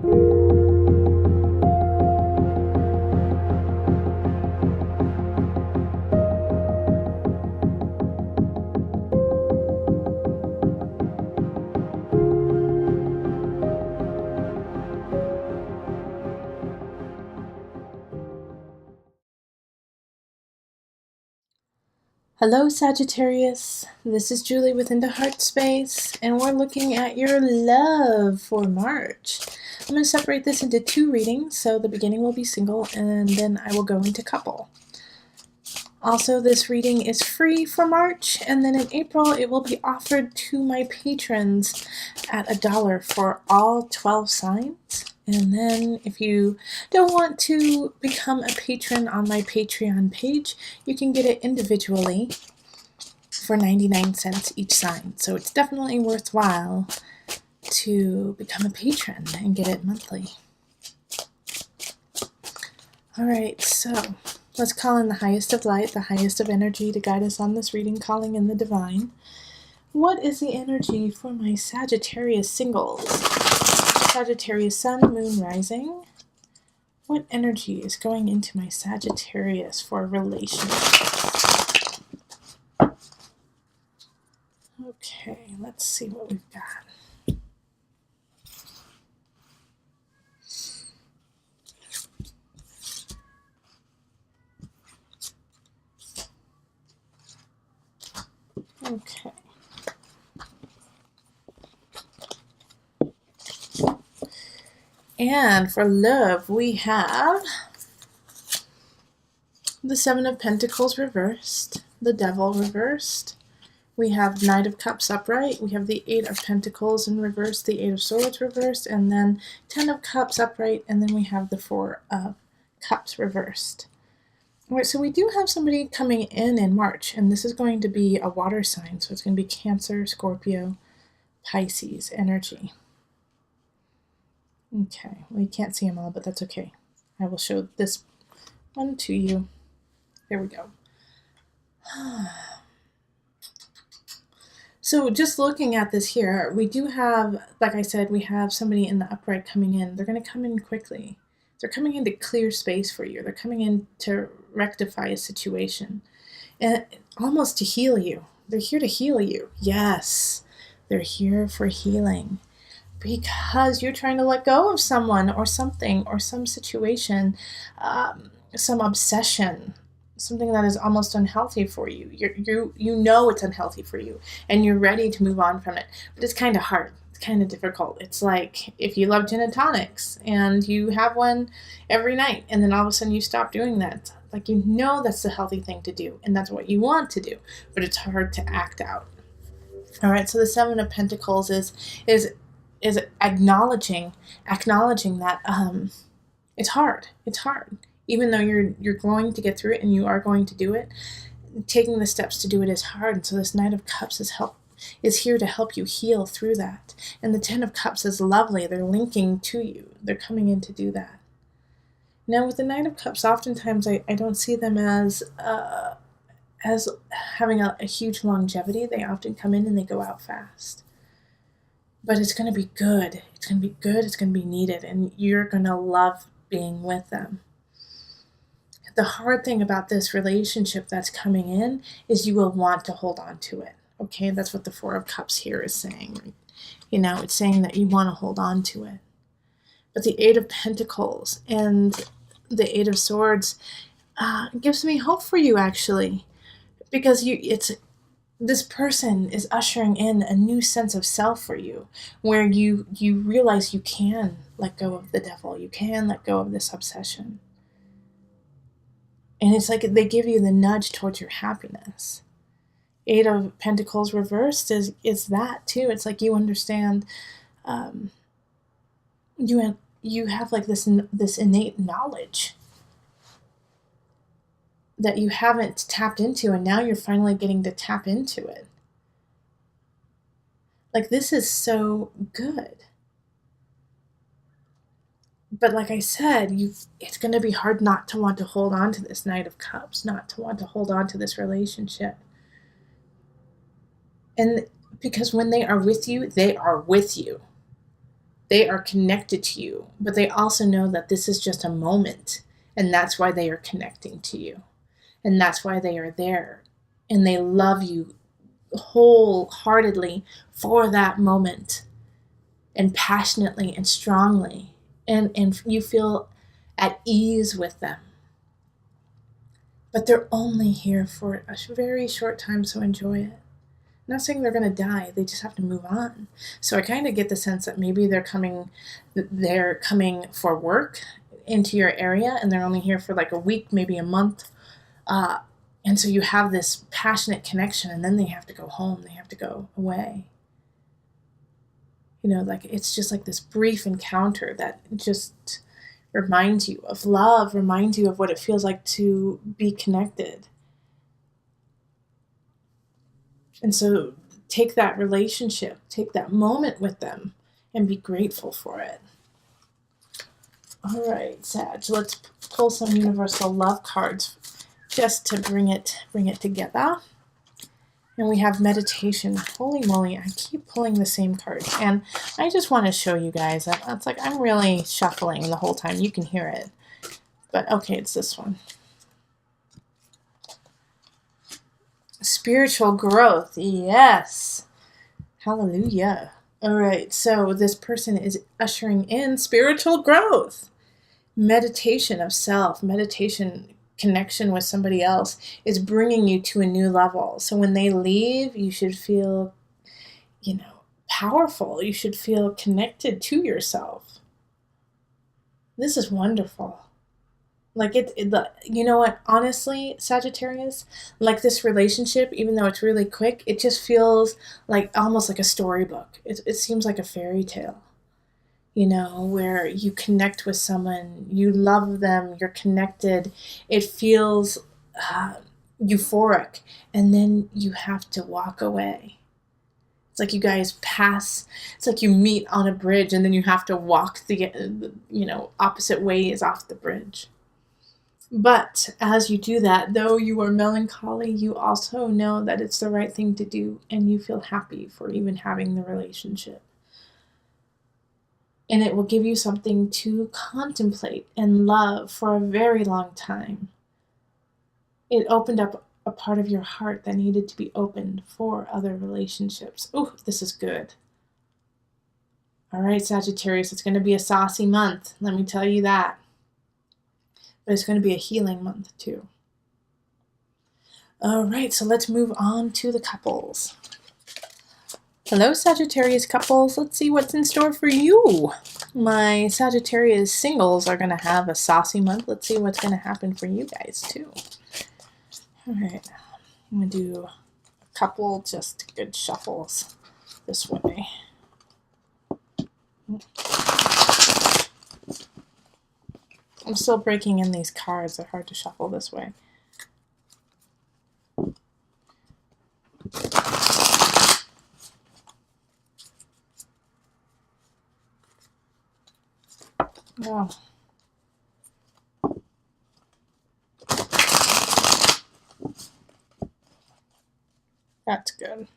Hello Sagittarius, this is Julie with Into Heartspace, and we're looking at your love for March. I'm going to separate this into two readings, so the beginning will be single, and then I will go into couple. Also, this reading is free for March, and then in April it will be offered to my patrons at $1 for all 12 signs. And then if you don't want to become a patron on my Patreon page, you can get it individually for 99 cents each sign. So it's definitely worthwhile to become a patron and get it monthly. Alright, so let's call in the highest of light, the highest of energy to guide us on this reading, calling in the divine. What is the energy for my Sagittarius singles? Sagittarius sun, moon, rising. What energy is going into my Sagittarius for relationships? Okay, let's see what we've got. Okay. And for love, we have the Seven of Pentacles reversed, the Devil reversed. We have Knight of Cups upright. We have the Eight of Pentacles in reverse, the Eight of Swords reversed, and then 10 of Cups upright, and then we have the Four of Cups reversed. All right, so we do have somebody coming in March, and this is going to be a water sign, so it's going to be Cancer, Scorpio, Pisces energy. Okay, well, you can't see them all, but that's okay. I will show this one to you. There we go. So just looking at this here, we do have, like I said, we have somebody in the upright coming in. They're going to come in quickly. They're coming in to clear space for you. They're coming in to rectify a situation and almost to heal you. They're here to heal you. Yes, they're here for healing. Because you're trying to let go of someone or something or some situation, some obsession, something that is almost unhealthy for you. You know it's unhealthy for you, and you're ready to move on from it. But it's kind of hard. It's kind of difficult. It's like if you love gin and tonics and you have one every night, and then all of a sudden you stop doing that. Like, you know that's the healthy thing to do, and that's what you want to do, but it's hard to act out. All right, so the Seven of Pentacles is acknowledging that it's hard. It's hard. Even though you're going to get through it and you are going to do it, taking the steps to do it is hard. And so this Knight of Cups is here to help you heal through that. And the Ten of Cups is lovely. They're linking to you. They're coming in to do that. Now with the Knight of Cups, oftentimes I don't see them as having a huge longevity. They often come in and they go out fast. But it's going to be good. It's going to be good. It's going to be needed. And you're going to love being with them. The hard thing about this relationship that's coming in is you will want to hold on to it. Okay, that's what the Four of Cups here is saying. You know, it's saying that you want to hold on to it. But the Eight of Pentacles and the Eight of Swords gives me hope for you, actually. Because this person is ushering in a new sense of self for you, where you realize you can let go of the devil. You can let go of this obsession. And it's like they give you the nudge towards your happiness. Eight of Pentacles reversed is that too. It's like you understand, you have like this innate knowledge that you haven't tapped into, and now you're finally getting to tap into it. Like, this is so good. But like I said, it's going to be hard not to want to hold on to this Knight of Cups, not to want to hold on to this relationship. And because when they are with you, they are with you. They are connected to you, but they also know that this is just a moment, and that's why they are connecting to you. And that's why they are there. And they love you wholeheartedly for that moment, and passionately and strongly. And you feel at ease with them. But they're only here for a very short time, so enjoy it. I'm not saying they're going to die, they just have to move on. So I kind of get the sense that maybe they're coming for work into your area, and they're only here for like a week, maybe a month. And so you have this passionate connection, and then they have to go home, they have to go away. Like it's just like this brief encounter that just reminds you of love, reminds you of what it feels like to be connected. And so take that relationship, take that moment with them, and be grateful for it. All right, Sag, let's pull some universal love cards just to bring it together. And we have meditation. Holy moly, I keep pulling the same cards. And I just want to show you guys. It's like I'm really shuffling the whole time. You can hear it. But okay, it's this one. Spiritual growth. Yes. Hallelujah. All right, so this person is ushering in spiritual growth. Meditation of self, meditation, connection with somebody else is bringing you to a new level. So when they leave, you should feel, powerful. You should feel connected to yourself. This is wonderful. Like you know what? Honestly, Sagittarius, like this relationship, even though it's really quick, it just feels like almost like a storybook. It seems like a fairy tale. Where you connect with someone, you love them, you're connected, it feels euphoric, and then you have to walk away. It's like you guys pass, it's like you meet on a bridge, and then you have to walk the opposite ways off the bridge. But as you do that, though you are melancholy, you also know that it's the right thing to do, and you feel happy for even having the relationship. And it will give you something to contemplate and love for a very long time. It opened up a part of your heart that needed to be opened for other relationships. Oh, this is good. All right, Sagittarius, it's going to be a saucy month. Let me tell you that. But it's going to be a healing month too. All right, so let's move on to the couples. Hello, Sagittarius couples. Let's see what's in store for you. My Sagittarius singles are going to have a saucy month. Let's see what's going to happen for you guys, too. All right. I'm going to do a couple just good shuffles this way. I'm still breaking in these cards. They're hard to shuffle this way. Wow. That's good.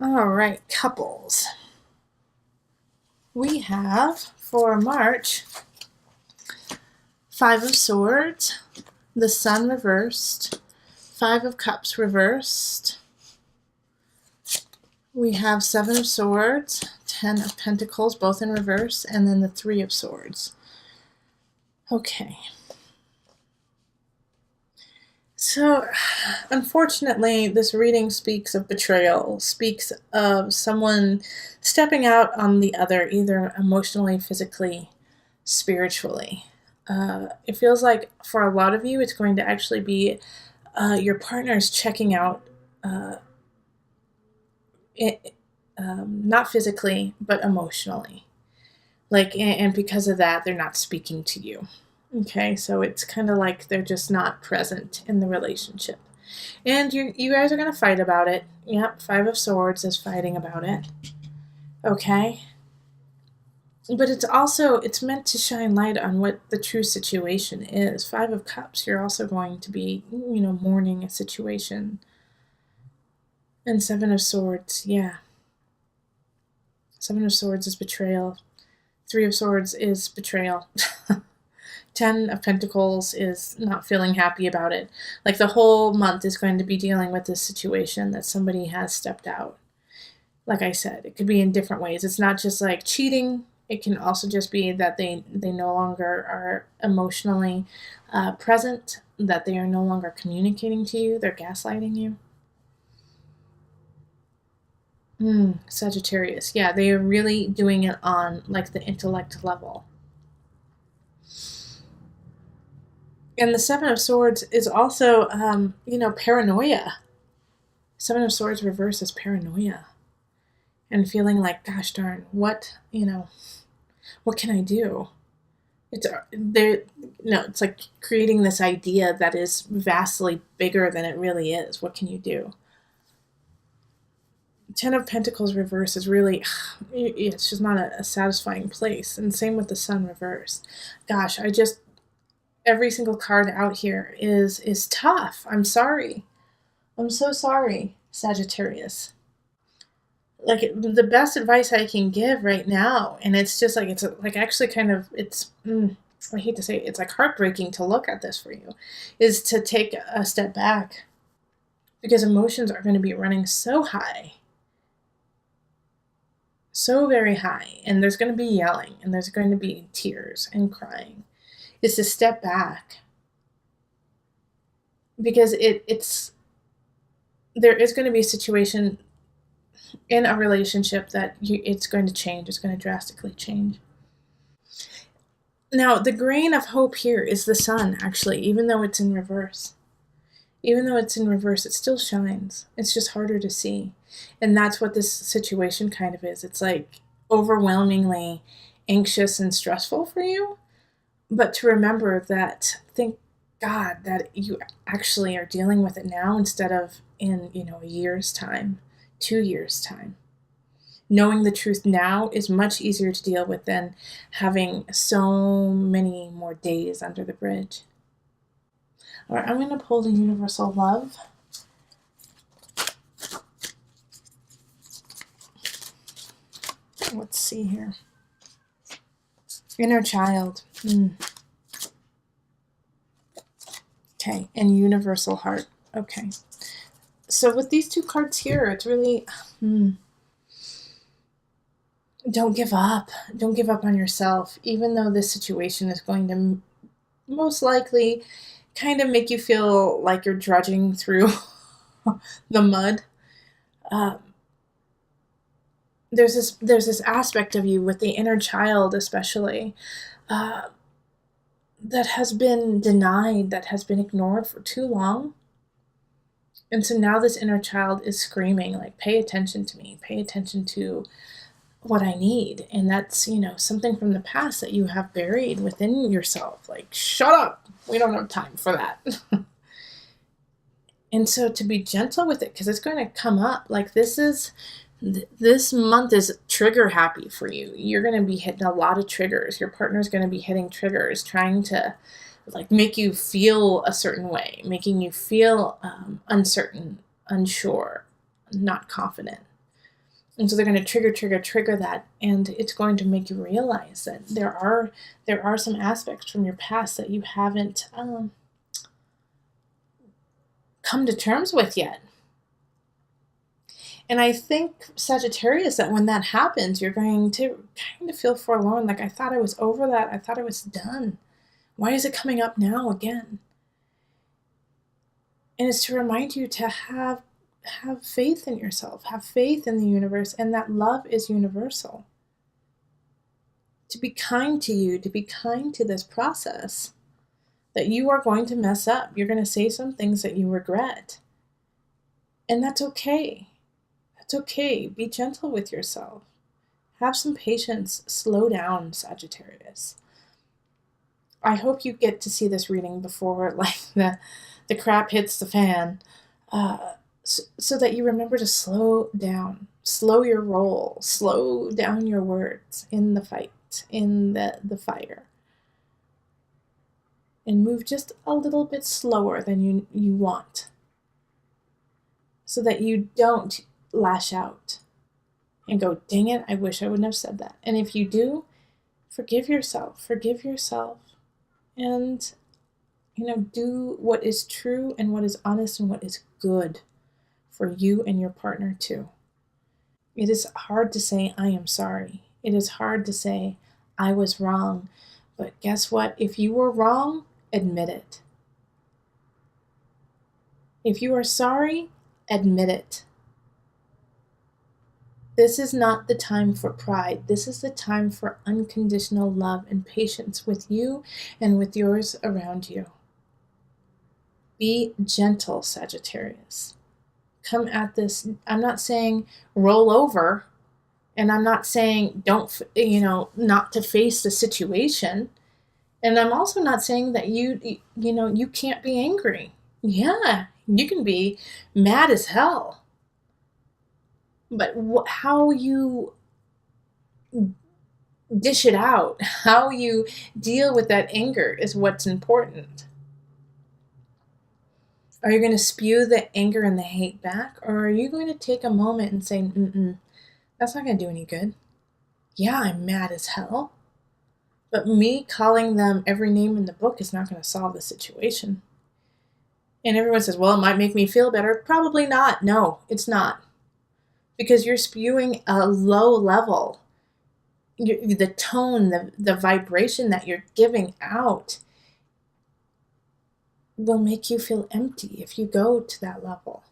All right, couples. We have, for March, 5 of Swords, the Sun reversed, 5 of Cups reversed. We have 7 of Swords, 10 of Pentacles, both in reverse, and then the 3 of Swords. Okay. So, unfortunately, this reading speaks of betrayal, speaks of someone stepping out on the other, either emotionally, physically, spiritually. It feels like for a lot of you, it's going to actually be your partner's checking out, not physically, but emotionally. And because of that, they're not speaking to you. Okay, so it's kind of like they're just not present in the relationship. And you guys are going to fight about it. Yep, Five of Swords is fighting about it. Okay? But it's meant to shine light on what the true situation is. Five of Cups, you're also going to be, mourning a situation. And Seven of Swords, yeah. Seven of Swords is betrayal. Three of Swords is betrayal. 10 of Pentacles is not feeling happy about it. Like the whole month is going to be dealing with this situation that somebody has stepped out. Like I said, it could be in different ways. It's not just like cheating. It can also just be that they no longer are emotionally present, that they are no longer communicating to you. They're gaslighting you. Sagittarius. Yeah, they are really doing it on like the intellect level. And the Seven of Swords is also, paranoia. Seven of Swords reverse is paranoia. And feeling like, gosh darn, what can I do? It's like creating this idea that is vastly bigger than it really is. What can you do? 10 of Pentacles reverse is really, it's just not a satisfying place. And same with the Sun reverse. Gosh, every single card out here is tough. I'm sorry. I'm so sorry, Sagittarius. Like the best advice I can give right now, and it's just like, it's like actually kind of, I hate to say it, it's like heartbreaking to look at this for you, is to take a step back, because emotions are going to be running so high, so very high, and there's going to be yelling, and there's going to be tears and crying. Is to step back, because there is going to be a situation in a relationship that it's going to change. It's going to drastically change. Now, the grain of hope here is the Sun, actually, even though it's in reverse. Even though it's in reverse, it still shines. It's just harder to see. And that's what this situation kind of is. It's like overwhelmingly anxious and stressful for you. But to remember that, thank God that you actually are dealing with it now instead of in, a year's time, 2 years' time. Knowing the truth now is much easier to deal with than having so many more days under the bridge. All right, I'm going to pull the Universal Love. Let's see here. Inner Child. Okay, and Universal Heart. Okay. So with these two cards here, it's really, don't give up. Don't give up on yourself, even though this situation is going to most likely kind of make you feel like you're drudging through the mud. There's this aspect of you with the inner child, especially, that has been denied, that has been ignored for too long. And so now this inner child is screaming, like, pay attention to me, pay attention to what I need. And that's, something from the past that you have buried within yourself. Like, shut up. We don't have time for that. And so to be gentle with it, because it's going to come up. Like, this month is trigger happy for you. You're going to be hitting a lot of triggers. Your partner's going to be hitting triggers, trying to make you feel a certain way, making you feel uncertain, unsure, not confident. And so they're going to trigger that, and it's going to make you realize that there are some aspects from your past that you haven't come to terms with yet. And I think, Sagittarius, that when that happens, you're going to kind of feel forlorn. Like, I thought I was over that. I thought I was done. Why is it coming up now again? And it's to remind you to have faith in yourself, have faith in the universe, and that love is universal. To be kind to you, to be kind to this process, that you are going to mess up. You're going to say some things that you regret. And that's okay. That's okay. Be gentle with yourself. Have some patience. Slow down, Sagittarius. I hope you get to see this reading before the the crap hits the fan, so that you remember to slow down, slow your roll, slow down your words in the fight, in the fire, and move just a little bit slower than you want, so that you don't lash out and go, dang it, I wish I wouldn't have said that. And if you do, forgive yourself, and do what is true and what is honest and what is good for you and your partner too. It is hard to say, I am sorry. It is hard to say, I was wrong. But guess what? If you were wrong, admit it. If you are sorry, admit it. This is not the time for pride. This is the time for unconditional love and patience with you and with yours around you. Be gentle, Sagittarius. Come at this. I'm not saying roll over, and I'm not saying don't, not to face the situation. And I'm also not saying that you can't be angry. Yeah, you can be mad as hell. But how you dish it out, how you deal with that anger is what's important. Are you going to spew the anger and the hate back? Or are you going to take a moment and say, that's not going to do any good? Yeah, I'm mad as hell. But me calling them every name in the book is not going to solve the situation. And everyone says, well, it might make me feel better. Probably not. No, it's not. Because you're spewing a low level. The tone, the vibration that you're giving out will make you feel empty if you go to that level.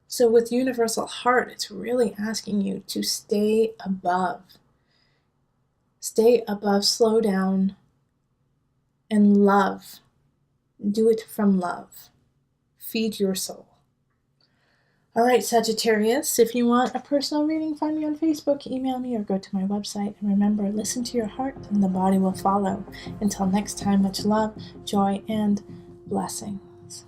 So with Universal Heart, it's really asking you to stay above. Stay above, slow down, and love. Do it from love. Feed your soul. All right, Sagittarius, if you want a personal reading, find me on Facebook, email me, or go to my website. And remember, listen to your heart and the body will follow. Until next time, much love, joy, and blessings.